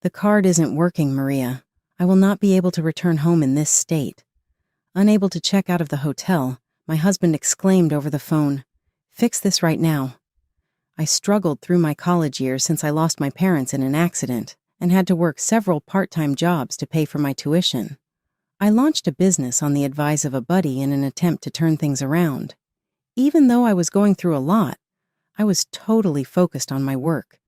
The card isn't working, Maria. I will not be able to return home in this state. Unable to check out of the hotel, my husband exclaimed over the phone, "Fix this right now." I struggled through my college years since I lost my parents in an accident and had to work several part-time jobs to pay for my tuition. I launched a business on the advice of a buddy in an attempt to turn things around. Even though I was going through a lot, I was totally focused on my work.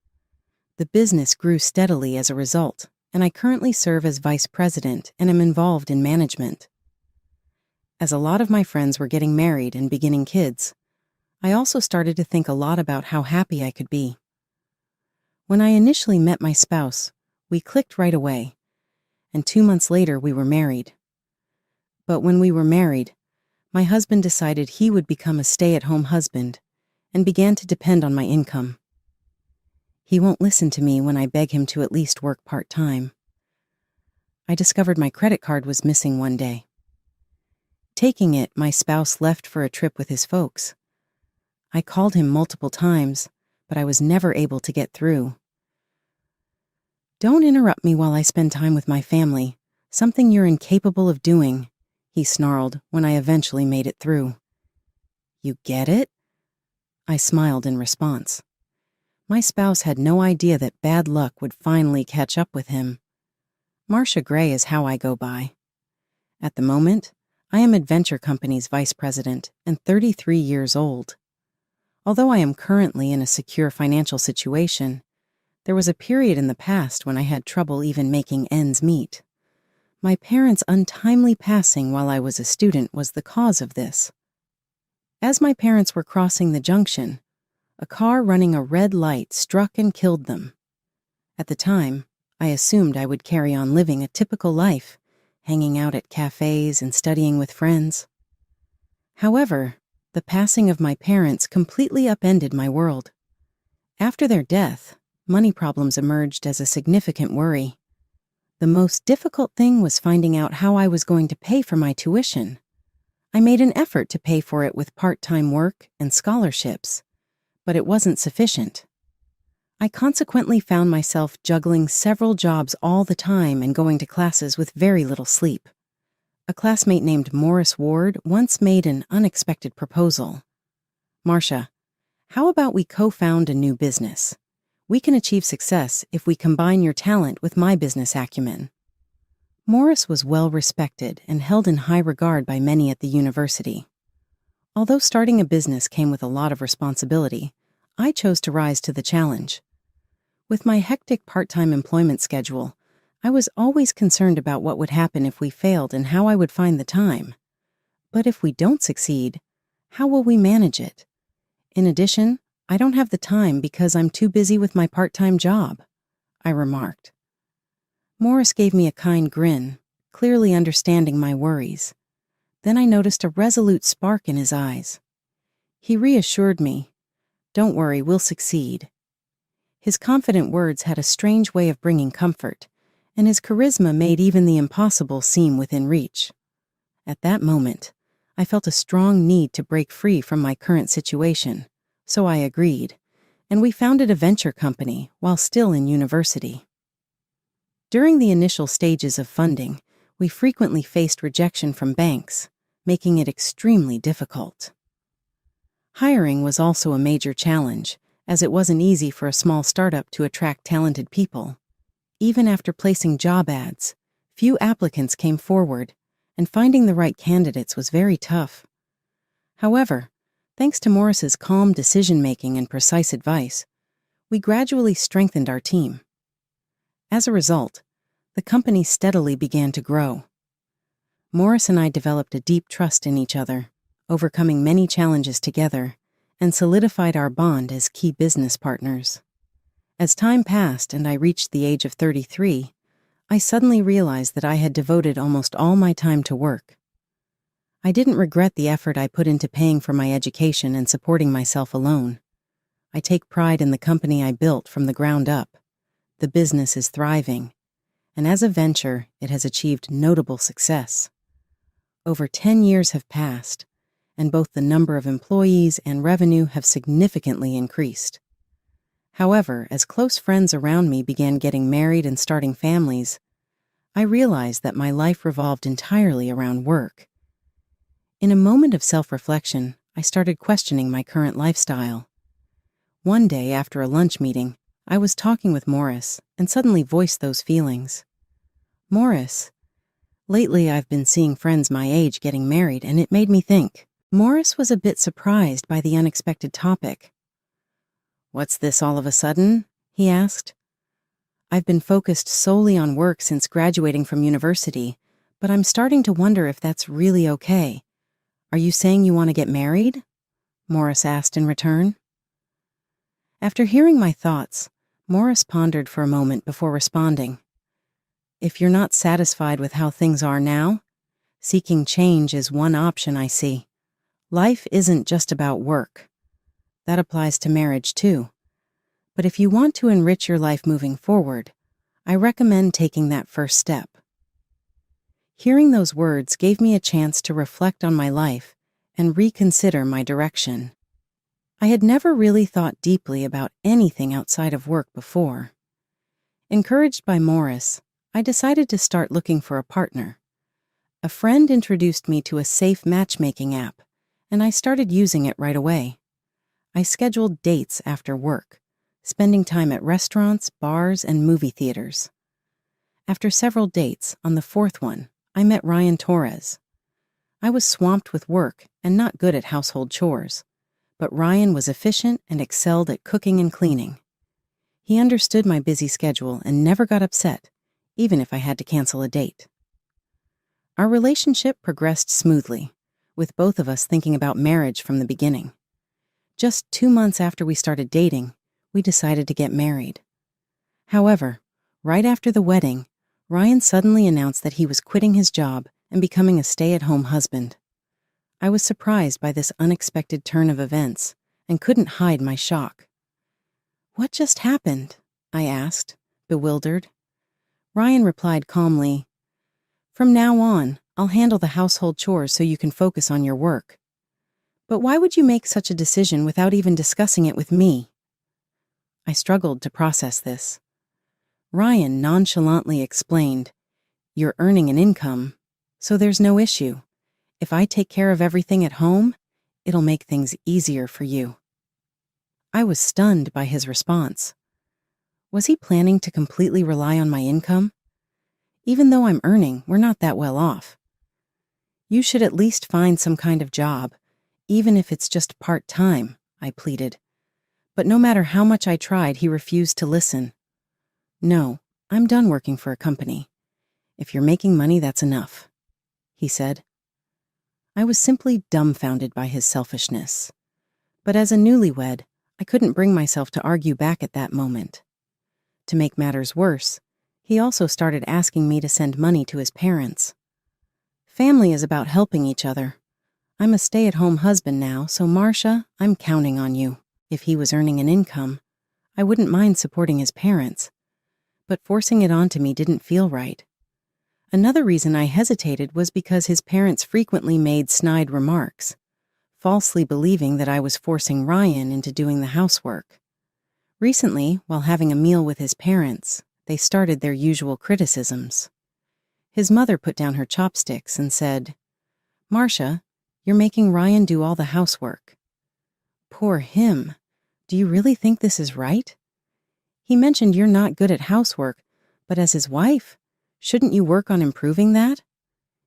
The business grew steadily as a result, and I currently serve as vice president and am involved in management. As a lot of my friends were getting married and beginning kids, I also started to think a lot about how happy I could be. When I initially met my spouse, we clicked right away, and 2 months later we were married. But when we were married, my husband decided he would become a stay-at-home husband and began to depend on my income. He won't listen to me when I beg him to at least work part-time. I discovered my credit card was missing one day. Taking it, my spouse left for a trip with his folks. I called him multiple times, but I was never able to get through. "Don't interrupt me while I spend time with my family, something you're incapable of doing," he snarled when I eventually made it through. "You get it?" I smiled in response. My spouse had no idea that bad luck would finally catch up with him. Marcia Gray is how I go by. At the moment, I am Adventure Company's vice president and 33 years old. Although I am currently in a secure financial situation, there was a period in the past when I had trouble even making ends meet. My parents' untimely passing while I was a student was the cause of this. As my parents were crossing the junction, a car running a red light struck and killed them. At the time, I assumed I would carry on living a typical life, hanging out at cafes and studying with friends. However, the passing of my parents completely upended my world. After their death, money problems emerged as a significant worry. The most difficult thing was finding out how I was going to pay for my tuition. I made an effort to pay for it with part-time work and scholarships, but it wasn't sufficient. I consequently found myself juggling several jobs all the time and going to classes with very little sleep. A classmate named Morris Ward once made an unexpected proposal. "Marcia, how about we co-found a new business? We can achieve success if we combine your talent with my business acumen." Morris was well respected and held in high regard by many at the university. Although starting a business came with a lot of responsibility, I chose to rise to the challenge. With my hectic part-time employment schedule, I was always concerned about what would happen if we failed and how I would find the time. But if we don't succeed, how will we manage it? In addition, I don't have the time because I'm too busy with my part-time job, I remarked. Morris gave me a kind grin, clearly understanding my worries. Then I noticed a resolute spark in his eyes. He reassured me, "Don't worry, we'll succeed." His confident words had a strange way of bringing comfort, and his charisma made even the impossible seem within reach. At that moment, I felt a strong need to break free from my current situation, so I agreed, and we founded a venture company while still in university. During the initial stages of funding, we frequently faced rejection from banks, making it extremely difficult. Hiring was also a major challenge, as it wasn't easy for a small startup to attract talented people. Even after placing job ads, few applicants came forward, and finding the right candidates was very tough. However, thanks to Morris's calm decision-making and precise advice, we gradually strengthened our team. As a result, the company steadily began to grow. Morris and I developed a deep trust in each other, overcoming many challenges together, and solidified our bond as key business partners. As time passed and I reached the age of 33, I suddenly realized that I had devoted almost all my time to work. I didn't regret the effort I put into paying for my education and supporting myself alone. I take pride in the company I built from the ground up. The business is thriving, and as a venture, it has achieved notable success. Over 10 years have passed, and both the number of employees and revenue have significantly increased. However, as close friends around me began getting married and starting families, I realized that my life revolved entirely around work. In a moment of self-reflection, I started questioning my current lifestyle. One day after a lunch meeting, I was talking with Morris and suddenly voiced those feelings. Morris, lately I've been seeing friends my age getting married and it made me think. Morris was a bit surprised by the unexpected topic. What's this all of a sudden? He asked. I've been focused solely on work since graduating from university, but I'm starting to wonder if that's really okay. Are you saying you want to get married? Morris asked in return. After hearing my thoughts, Morris pondered for a moment before responding. If you're not satisfied with how things are now, seeking change is one option I see. Life isn't just about work. That applies to marriage too. But if you want to enrich your life moving forward, I recommend taking that first step. Hearing those words gave me a chance to reflect on my life and reconsider my direction. I had never really thought deeply about anything outside of work before. Encouraged by Morris, I decided to start looking for a partner. A friend introduced me to a safe matchmaking app, and I started using it right away. I scheduled dates after work, spending time at restaurants, bars, and movie theaters. After several dates, on the fourth one, I met Ryan Torres. I was swamped with work and not good at household chores, but Ryan was efficient and excelled at cooking and cleaning. He understood my busy schedule and never got upset, even if I had to cancel a date. Our relationship progressed smoothly, with both of us thinking about marriage from the beginning. Just 2 months after we started dating, we decided to get married. However, right after the wedding, Ryan suddenly announced that he was quitting his job and becoming a stay-at-home husband. I was surprised by this unexpected turn of events and couldn't hide my shock. What just happened? I asked, bewildered. Ryan replied calmly, From now on, I'll handle the household chores so you can focus on your work. But why would you make such a decision without even discussing it with me? I struggled to process this. Ryan nonchalantly explained, You're earning an income, so there's no issue. If I take care of everything at home, it'll make things easier for you. I was stunned by his response. Was he planning to completely rely on my income? Even though I'm earning, we're not that well off. You should at least find some kind of job, even if it's just part-time, I pleaded. But no matter how much I tried, he refused to listen. No, I'm done working for a company. If you're making money, that's enough, he said. I was simply dumbfounded by his selfishness. But as a newlywed, I couldn't bring myself to argue back at that moment. To make matters worse, he also started asking me to send money to his parents. Family is about helping each other. I'm a stay-at-home husband now, so Marcia, I'm counting on you. If he was earning an income, I wouldn't mind supporting his parents. But forcing it onto me didn't feel right. Another reason I hesitated was because his parents frequently made snide remarks, falsely believing that I was forcing Ryan into doing the housework. Recently, while having a meal with his parents, they started their usual criticisms. His mother put down her chopsticks and said, Marcia, you're making Ryan do all the housework. Poor him. Do you really think this is right? He mentioned you're not good at housework, but as his wife, shouldn't you work on improving that?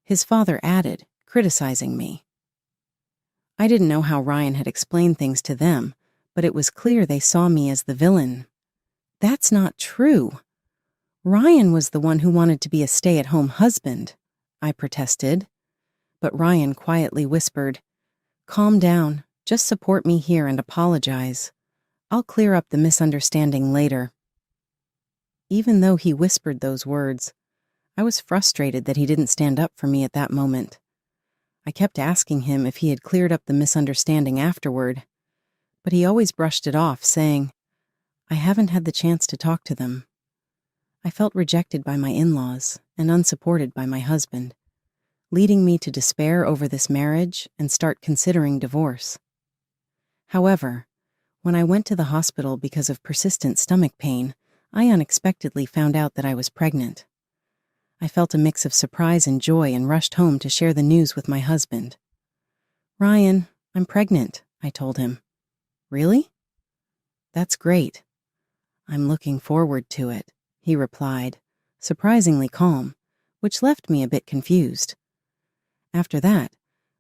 His father added, criticizing me. I didn't know how Ryan had explained things to them, but it was clear they saw me as the villain. That's not true. Ryan was the one who wanted to be a stay-at-home husband, I protested. But Ryan quietly whispered, Calm down, just support me here and apologize. I'll clear up the misunderstanding later. Even though he whispered those words, I was frustrated that he didn't stand up for me at that moment. I kept asking him if he had cleared up the misunderstanding afterward, but he always brushed it off, saying, I haven't had the chance to talk to them. I felt rejected by my in-laws and unsupported by my husband, leading me to despair over this marriage and start considering divorce. However, When I went to the hospital because of persistent stomach pain, I unexpectedly found out that I was pregnant. I felt a mix of surprise and joy and rushed home to share the news with my husband. "Ryan, I'm pregnant," I told him. "Really? That's great. I'm looking forward to it," he replied, surprisingly calm, which left me a bit confused. After that,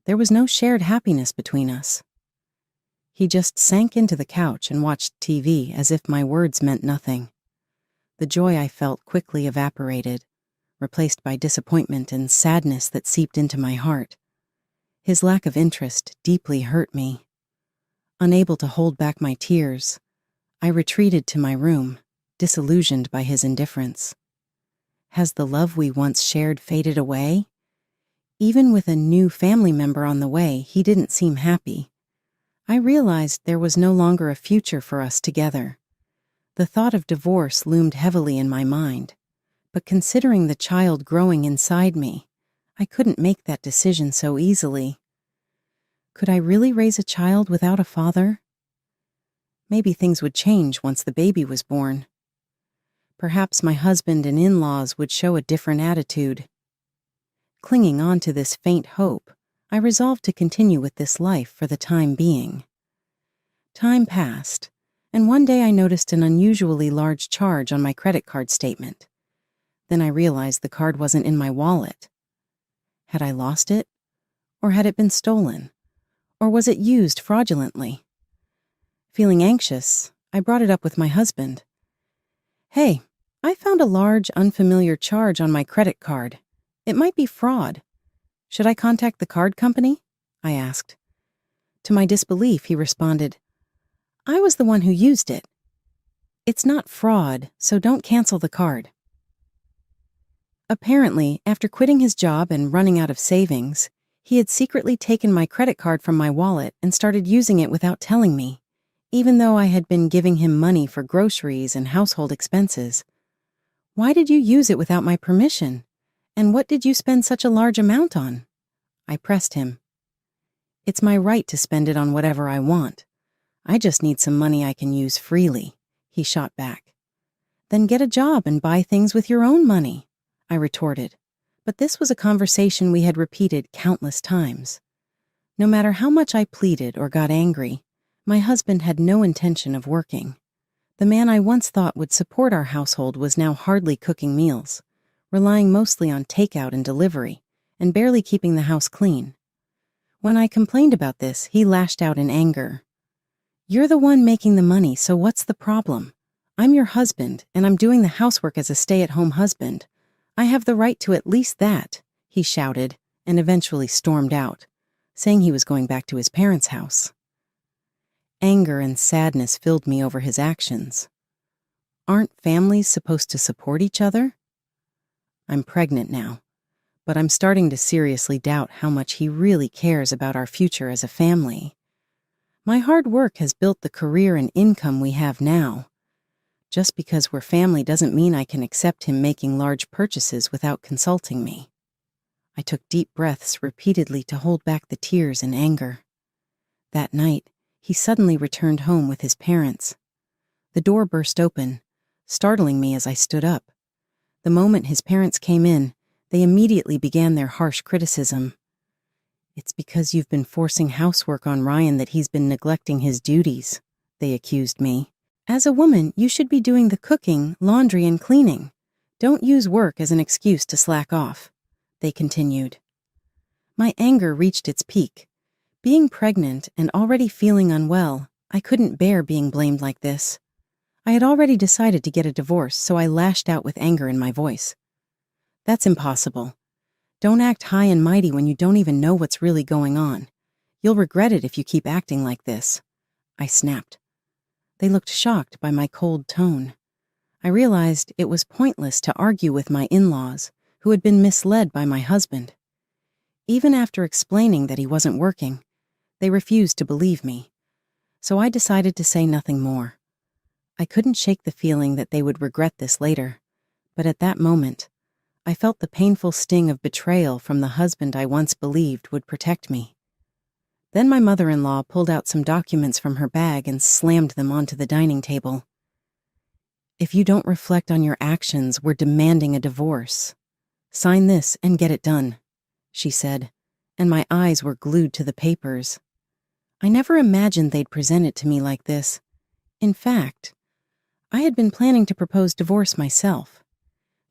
there was no shared happiness between us. He just sank into the couch and watched TV as if my words meant nothing. The joy I felt quickly evaporated, replaced by disappointment and sadness that seeped into my heart. His lack of interest deeply hurt me. Unable to hold back my tears, I retreated to my room, disillusioned by his indifference. Has the love we once shared faded away? Even with a new family member on the way, he didn't seem happy. I realized there was no longer a future for us together. The thought of divorce loomed heavily in my mind, but considering the child growing inside me, I couldn't make that decision so easily. Could I really raise a child without a father? Maybe things would change once the baby was born. Perhaps my husband and in-laws would show a different attitude. Clinging on to this faint hope, I resolved to continue with this life for the time being. Time passed, and one day I noticed an unusually large charge on my credit card statement. Then I realized the card wasn't in my wallet. Had I lost it? Or had it been stolen? Or was it used fraudulently? Feeling anxious, I brought it up with my husband. "Hey, I found a large, unfamiliar charge on my credit card. It might be fraud. Should I contact the card company?" I asked. To my disbelief, he responded, "I was the one who used it. It's not fraud, so don't cancel the card." Apparently, after quitting his job and running out of savings, he had secretly taken my credit card from my wallet and started using it without telling me, even though I had been giving him money for groceries and household expenses. "Why did you use it without my permission? And what did you spend such a large amount on?" I pressed him. "It's my right to spend it on whatever I want. I just need some money I can use freely," he shot back. "Then get a job and buy things with your own money," I retorted. But this was a conversation we had repeated countless times. No matter how much I pleaded or got angry, my husband had no intention of working. The man I once thought would support our household was now hardly cooking meals, relying mostly on takeout and delivery, and barely keeping the house clean. When I complained about this, he lashed out in anger. "You're the one making the money, so what's the problem? I'm your husband, and I'm doing the housework as a stay-at-home husband. I have the right to at least that," he shouted, and eventually stormed out, saying he was going back to his parents' house. Anger and sadness filled me over his actions. Aren't families supposed to support each other? I'm pregnant now, but I'm starting to seriously doubt how much he really cares about our future as a family. My hard work has built the career and income we have now. Just because we're family doesn't mean I can accept him making large purchases without consulting me. I took deep breaths repeatedly to hold back the tears and anger. That night, he suddenly returned home with his parents. The door burst open, startling me as I stood up. The moment his parents came in, they immediately began their harsh criticism. "It's because you've been forcing housework on Ryan that he's been neglecting his duties," they accused me. "As a woman, you should be doing the cooking, laundry, and cleaning. Don't use work as an excuse to slack off," they continued. My anger reached its peak. Being pregnant and already feeling unwell, I couldn't bear being blamed like this. I had already decided to get a divorce, so I lashed out with anger in my voice. "That's impossible. Don't act high and mighty when you don't even know what's really going on. You'll regret it if you keep acting like this," I snapped. They looked shocked by my cold tone. I realized it was pointless to argue with my in-laws, who had been misled by my husband. Even after explaining that he wasn't working, they refused to believe me. So I decided to say nothing more. I couldn't shake the feeling that they would regret this later, but at that moment, I felt the painful sting of betrayal from the husband I once believed would protect me. Then my mother-in-law pulled out some documents from her bag and slammed them onto the dining table. "If you don't reflect on your actions, we're demanding a divorce. Sign this and get it done," she said, and my eyes were glued to the papers. I never imagined they'd present it to me like this. In fact, I had been planning to propose divorce myself.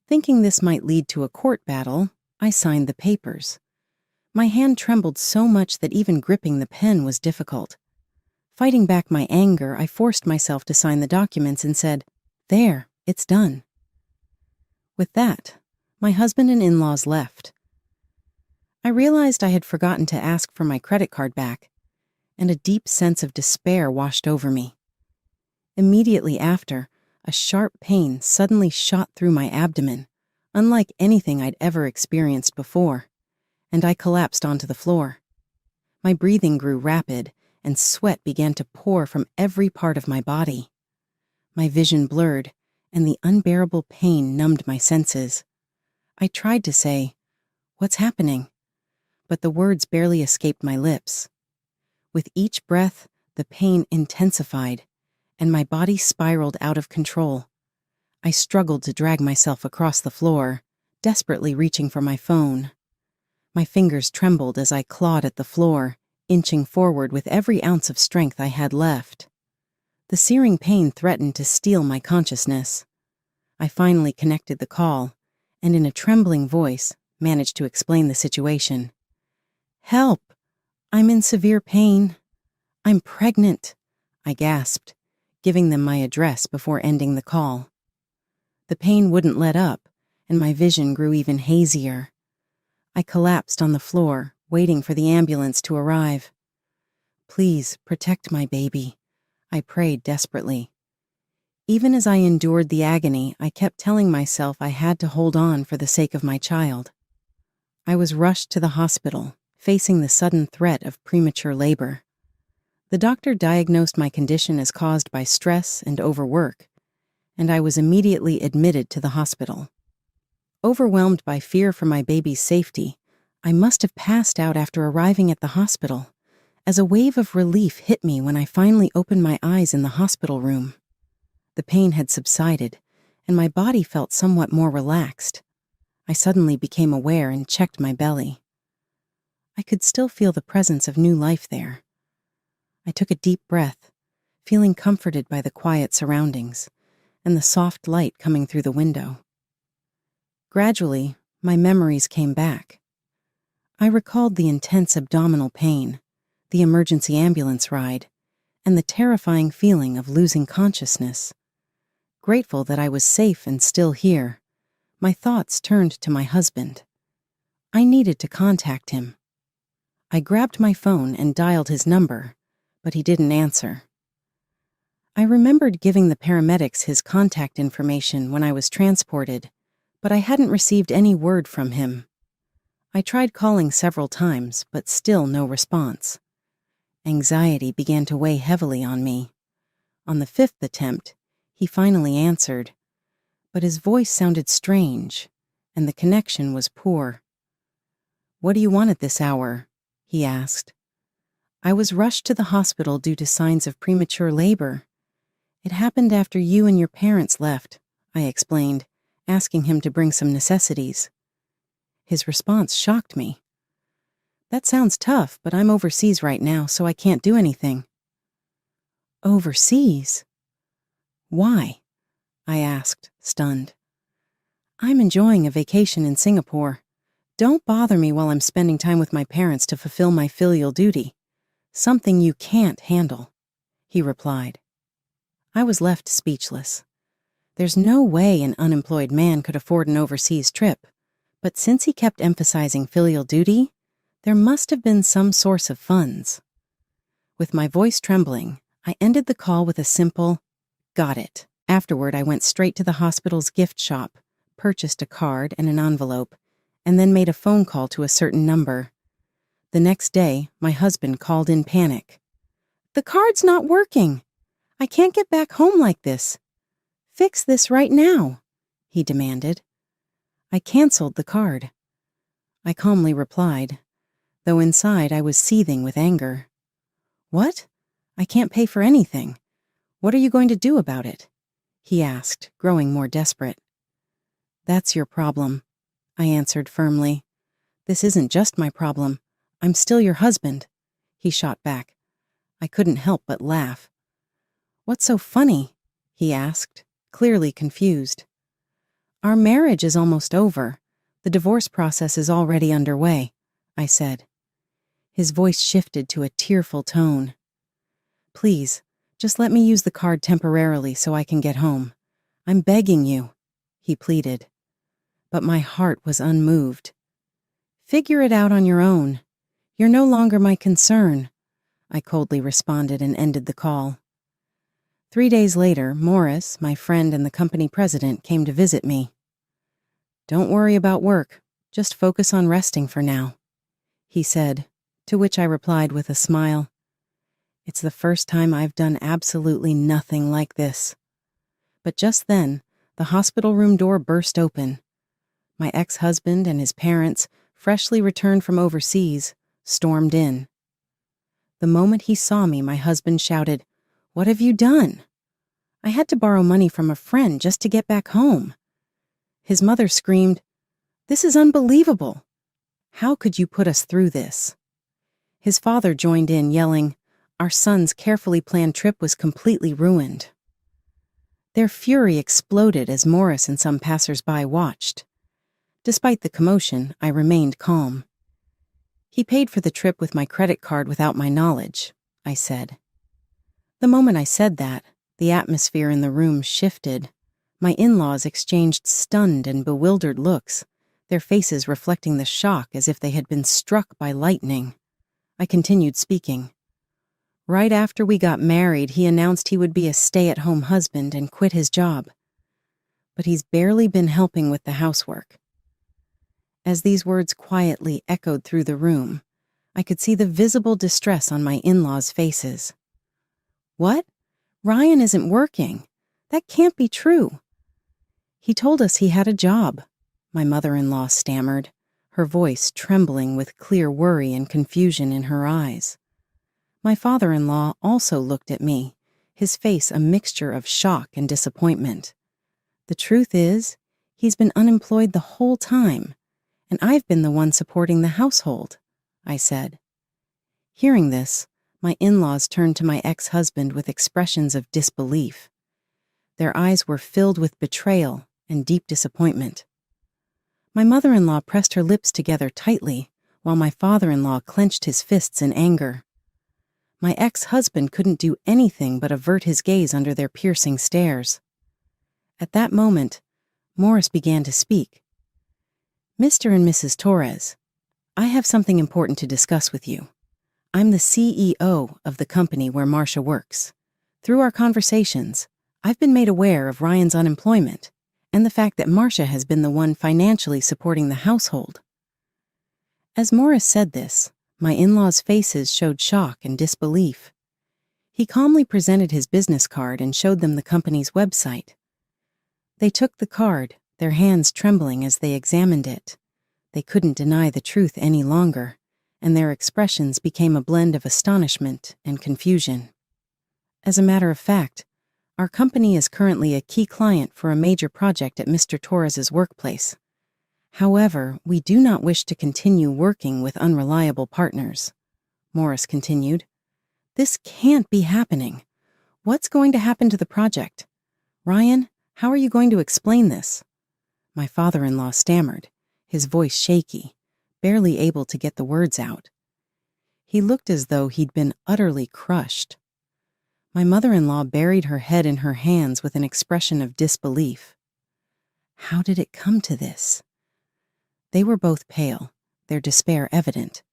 Thinking this might lead to a court battle, I signed the papers. My hand trembled so much that even gripping the pen was difficult. Fighting back my anger, I forced myself to sign the documents and said, "There, it's done." With that, my husband and in-laws left. I realized I had forgotten to ask for my credit card back, and a deep sense of despair washed over me. Immediately after, a sharp pain suddenly shot through my abdomen, unlike anything I'd ever experienced before, and I collapsed onto the floor. My breathing grew rapid, and sweat began to pour from every part of my body. My vision blurred, and the unbearable pain numbed my senses. I tried to say, "What's happening?" but the words barely escaped my lips. With each breath, the pain intensified, and my body spiraled out of control. I struggled to drag myself across the floor, desperately reaching for my phone. My fingers trembled as I clawed at the floor, inching forward with every ounce of strength I had left. The searing pain threatened to steal my consciousness. I finally connected the call, and in a trembling voice, managed to explain the situation. "Help! I'm in severe pain. I'm pregnant," I gasped, giving them my address before ending the call. The pain wouldn't let up, and my vision grew even hazier. I collapsed on the floor, waiting for the ambulance to arrive. "Please protect my baby," I prayed desperately. Even as I endured the agony, I kept telling myself I had to hold on for the sake of my child. I was rushed to the hospital, facing the sudden threat of premature labor. The doctor diagnosed my condition as caused by stress and overwork, and I was immediately admitted to the hospital. Overwhelmed by fear for my baby's safety, I must have passed out after arriving at the hospital, as a wave of relief hit me when I finally opened my eyes in the hospital room. The pain had subsided, and my body felt somewhat more relaxed. I suddenly became aware and checked my belly. I could still feel the presence of new life there. I took a deep breath, feeling comforted by the quiet surroundings and the soft light coming through the window. Gradually, my memories came back. I recalled the intense abdominal pain, the emergency ambulance ride, and the terrifying feeling of losing consciousness. Grateful that I was safe and still here, my thoughts turned to my husband. I needed to contact him. I grabbed my phone and dialed his number, but he didn't answer. I remembered giving the paramedics his contact information when I was transported, but I hadn't received any word from him. I tried calling several times, but still no response. Anxiety began to weigh heavily on me. On the fifth attempt, he finally answered, but his voice sounded strange, and the connection was poor. "What do you want at this hour?" he asked. "I was rushed to the hospital due to signs of premature labor. It happened after you and your parents left," I explained, asking him to bring some necessities. His response shocked me. "That sounds tough, but I'm overseas right now, so I can't do anything." "Overseas? Why?" I asked, stunned. "I'm enjoying a vacation in Singapore. Don't bother me while I'm spending time with my parents to fulfill my filial duty. Something you can't handle," he replied. I was left speechless. There's no way an unemployed man could afford an overseas trip, but since he kept emphasizing filial duty, there must have been some source of funds. With my voice trembling, I ended the call with a simple, "Got it." Afterward, I went straight to the hospital's gift shop, purchased a card and an envelope, and then made a phone call to a certain number. The next day, my husband called in panic. "The card's not working. I can't get back home like this. Fix this right now," he demanded. I canceled the card. I calmly replied, though inside I was seething with anger. What? I can't pay for anything. What are you going to do about it? He asked, growing more desperate. That's your problem, I answered firmly. This isn't just my problem. I'm still your husband, he shot back. I couldn't help but laugh. What's so funny? He asked, clearly confused. Our marriage is almost over. The divorce process is already underway, I said. His voice shifted to a tearful tone. Please, just let me use the card temporarily so I can get home. I'm begging you, he pleaded. But my heart was unmoved. Figure it out on your own. You're no longer my concern, I coldly responded and ended the call. 3 days later, Morris, my friend and the company president, came to visit me. Don't worry about work. Just focus on resting for now, he said, to which I replied with a smile. It's the first time I've done absolutely nothing like this. But just then, the hospital room door burst open. My ex-husband and his parents, freshly returned from overseas, stormed in. The moment he saw me, my husband shouted, "What have you done?" I had to borrow money from a friend just to get back home. His mother screamed, "This is unbelievable. How could you put us through this?" His father joined in, yelling, "Our son's carefully planned trip was completely ruined." Their fury exploded as Morris and some passers-by watched. Despite the commotion, I remained calm. He paid for the trip with my credit card without my knowledge, I said. The moment I said that, the atmosphere in the room shifted. My in-laws exchanged stunned and bewildered looks, their faces reflecting the shock as if they had been struck by lightning. I continued speaking. Right after we got married, he announced he would be a stay-at-home husband and quit his job. But he's barely been helping with the housework. As these words quietly echoed through the room, I could see the visible distress on my in-laws' faces. What? Ryan isn't working. That can't be true. He told us he had a job, my mother-in-law stammered, her voice trembling with clear worry and confusion in her eyes. My father-in-law also looked at me, his face a mixture of shock and disappointment. The truth is, he's been unemployed the whole time, and I've been the one supporting the household, I said. Hearing this, my in-laws turned to my ex-husband with expressions of disbelief. Their eyes were filled with betrayal and deep disappointment. My mother-in-law pressed her lips together tightly, while my father-in-law clenched his fists in anger. My ex-husband couldn't do anything but avert his gaze under their piercing stares. At that moment, Morris began to speak. Mr. and Mrs. Torres, I have something important to discuss with you. I'm the CEO of the company where Marcia works. Through our conversations, I've been made aware of Ryan's unemployment and the fact that Marcia has been the one financially supporting the household. As Morris said this, my in-laws' faces showed shock and disbelief. He calmly presented his business card and showed them the company's website. They took the card, their hands trembling as they examined it. They couldn't deny the truth any longer, and their expressions became a blend of astonishment and confusion. As a matter of fact, our company is currently a key client for a major project at Mr. Torres's workplace. However, we do not wish to continue working with unreliable partners, Morris continued. This can't be happening. What's going to happen to the project? Ryan, how are you going to explain this? My father-in-law stammered, his voice shaky, barely able to get the words out. He looked as though he'd been utterly crushed. My mother-in-law buried her head in her hands with an expression of disbelief. How did it come to this? They were both pale, their despair evident.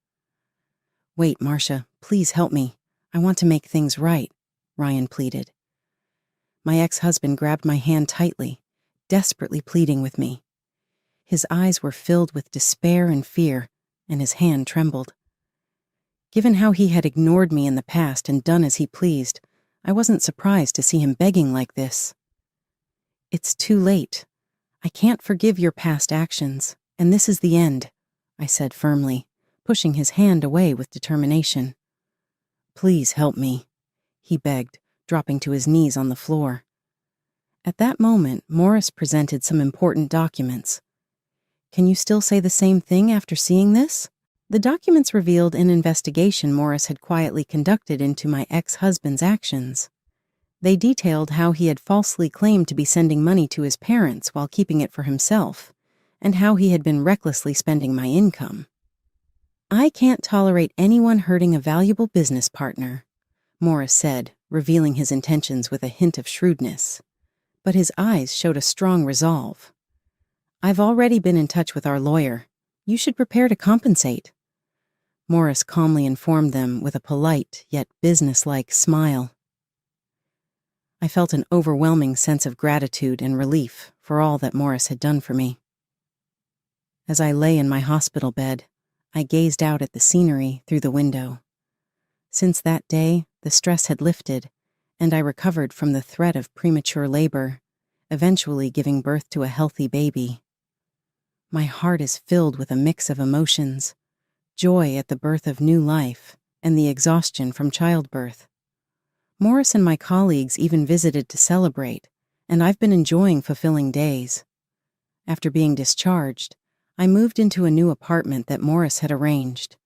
Wait, Marcia, please help me. I want to make things right, Ryan pleaded. My ex-husband grabbed my hand tightly, desperately pleading with me. His eyes were filled with despair and fear, and his hand trembled. Given how he had ignored me in the past and done as he pleased, I wasn't surprised to see him begging like this. It's too late. I can't forgive your past actions, and this is the end, I said firmly, pushing his hand away with determination. Please help me, he begged, dropping to his knees on the floor. At that moment, Morris presented some important documents. Can you still say the same thing after seeing this? The documents revealed an investigation Morris had quietly conducted into my ex-husband's actions. They detailed how he had falsely claimed to be sending money to his parents while keeping it for himself, and how he had been recklessly spending my income. I can't tolerate anyone hurting a valuable business partner, Morris said, revealing his intentions with a hint of shrewdness. But his eyes showed a strong resolve. I've already been in touch with our lawyer. You should prepare to compensate. Morris calmly informed them with a polite yet businesslike smile. I felt an overwhelming sense of gratitude and relief for all that Morris had done for me. As I lay in my hospital bed, I gazed out at the scenery through the window. Since that day, the stress had lifted, and I recovered from the threat of premature labor, eventually giving birth to a healthy baby. My heart is filled with a mix of emotions, joy at the birth of new life, and the exhaustion from childbirth. Morris and my colleagues even visited to celebrate, and I've been enjoying fulfilling days. After being discharged, I moved into a new apartment that Morris had arranged.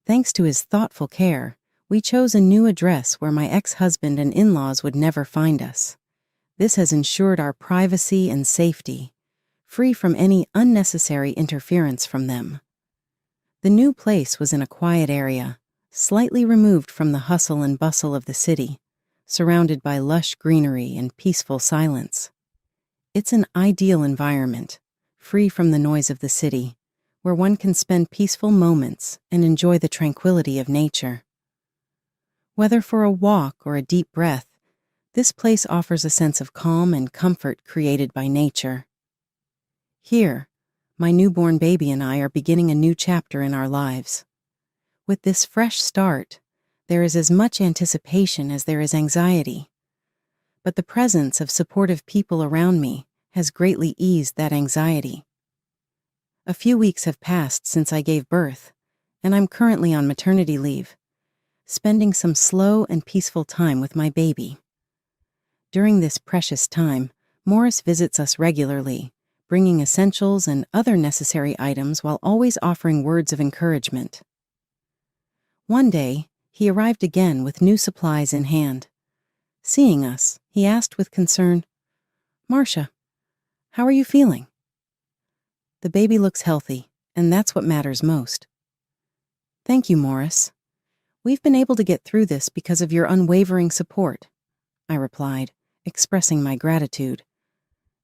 Thanks to his thoughtful care, we chose a new address where my ex-husband and in-laws would never find us. This has ensured our privacy and safety, free from any unnecessary interference from them. The new place was in a quiet area, slightly removed from the hustle and bustle of the city, surrounded by lush greenery and peaceful silence. It's an ideal environment, free from the noise of the city, where one can spend peaceful moments and enjoy the tranquility of nature. Whether for a walk or a deep breath, this place offers a sense of calm and comfort created by nature. Here, my newborn baby and I are beginning a new chapter in our lives. With this fresh start, there is as much anticipation as there is anxiety. But the presence of supportive people around me has greatly eased that anxiety. A few weeks have passed since I gave birth, and I'm currently on maternity leave, spending some slow and peaceful time with my baby. During this precious time, Morris visits us regularly, bringing essentials and other necessary items while always offering words of encouragement. One day, he arrived again with new supplies in hand. Seeing us, he asked with concern, "Marcia, how are you feeling?" "The baby looks healthy, and that's what matters most." "Thank you, Morris. We've been able to get through this because of your unwavering support," I replied, expressing my gratitude.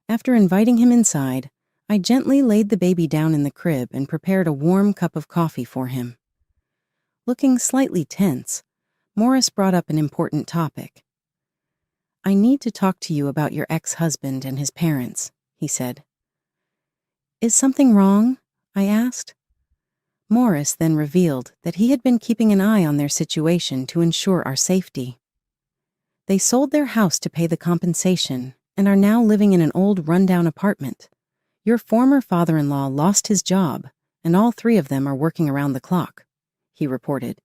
After inviting him inside, I gently laid the baby down in the crib and prepared a warm cup of coffee for him. Looking slightly tense, Morris brought up an important topic. "I need to talk to you about your ex-husband and his parents," he said. "Is something wrong?" I asked. Morris then revealed that he had been keeping an eye on their situation to ensure our safety. They sold their house to pay the compensation and are now living in an old rundown apartment. Your former father-in-law lost his job, and all three of them are working around the clock, he reported.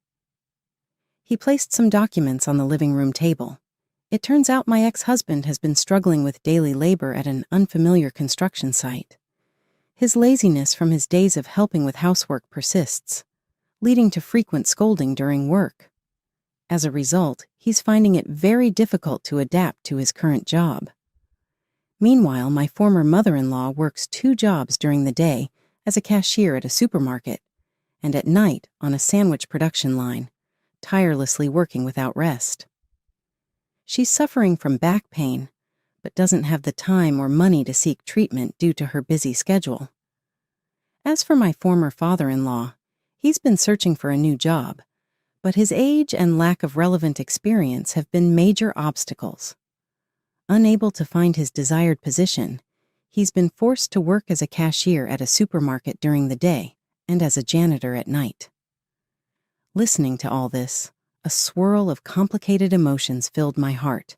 He placed some documents on the living room table. It turns out my ex-husband has been struggling with daily labor at an unfamiliar construction site. His laziness from his days of helping with housework persists, leading to frequent scolding during work. As a result, he's finding it very difficult to adapt to his current job. Meanwhile, my former mother-in-law works 2 jobs during the day as a cashier at a supermarket, and at night on a sandwich production line, tirelessly working without rest. She's suffering from back pain, but doesn't have the time or money to seek treatment due to her busy schedule. As for my former father-in-law, he's been searching for a new job, but his age and lack of relevant experience have been major obstacles. Unable to find his desired position, he's been forced to work as a cashier at a supermarket during the day and as a janitor at night. Listening to all this, a swirl of complicated emotions filled my heart.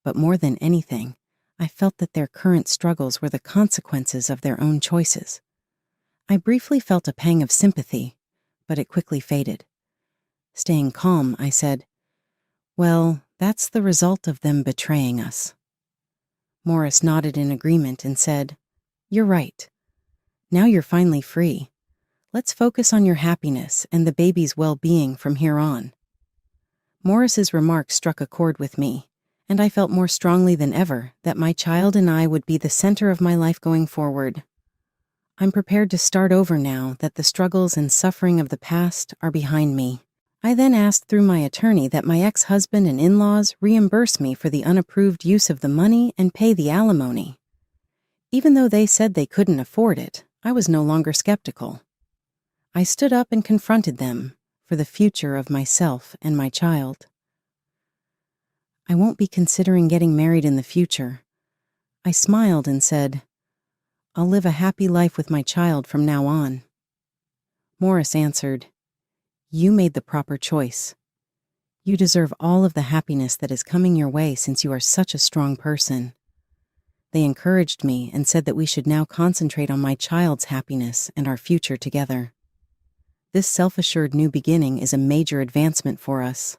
But more than anything, I felt that their current struggles were the consequences of their own choices. I briefly felt a pang of sympathy, but it quickly faded. Staying calm, I said, Well, that's the result of them betraying us. Morris nodded in agreement and said, "You're right. Now you're finally free. Let's focus on your happiness and the baby's well-being from here on." Morris's remarks struck a chord with me, and I felt more strongly than ever that my child and I would be the center of my life going forward. I'm prepared to start over now that the struggles and suffering of the past are behind me. I then asked through my attorney that my ex-husband and in-laws reimburse me for the unapproved use of the money and pay the alimony. Even though they said they couldn't afford it, I was no longer skeptical. I stood up and confronted them for the future of myself and my child. "I won't be considering getting married in the future." I smiled and said, "I'll live a happy life with my child from now on." Morris answered, "You made the proper choice. You deserve all of the happiness that is coming your way since you are such a strong person." They encouraged me and said that we should now concentrate on my child's happiness and our future together. This self-assured new beginning is a major advancement for us.